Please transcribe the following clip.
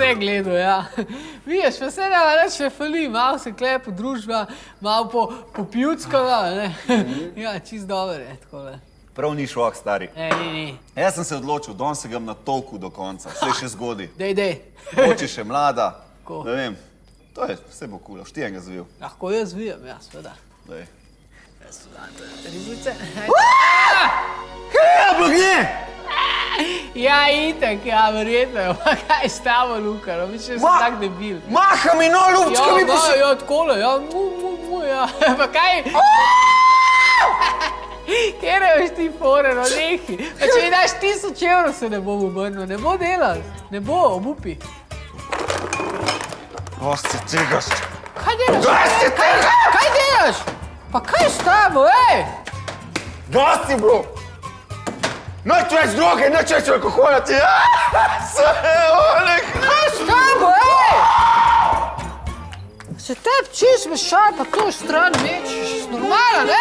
vse gledal, ja. Vidiš, pa se nema reč ne fali, malo se klepo družba, malo popivckava, ne. Ja, čist dober je, takole. Prav ni šok, stari. Ni. Jaz sem se odločil, danes se grem na tolku do konca, vse še zgodi. Dej. Oči še mlada, Ko? ne vem, to je, vse bo kul, štijem ga zvil. Lahko jaz vijem, ja, seveda. Dej. Jaz so dam ribice. Kaj je blagje? Ja, itak, ja, verjetno, pa kaj s tabo, Luka, no, mislim, da sem tak debil. Maha mi no, ljubčka mi pa se... Ja, takole, ja, ja, pa kaj? Kjere veš ti fore, no, neki. Pa če mi daš 1000 evrov, se ne bom obrnil, ne bo delal, ne bo, obupi. Dosti tegaš. Kaj delaš? Dosti tega! Kaj delaš? Pa kaj s tabo, ej? Dosti, bro! Noč več droge, noč več alkohola ti. Kaj s tabo, ej? Se tebi čist mešal, pa to stran mečiš, normalno,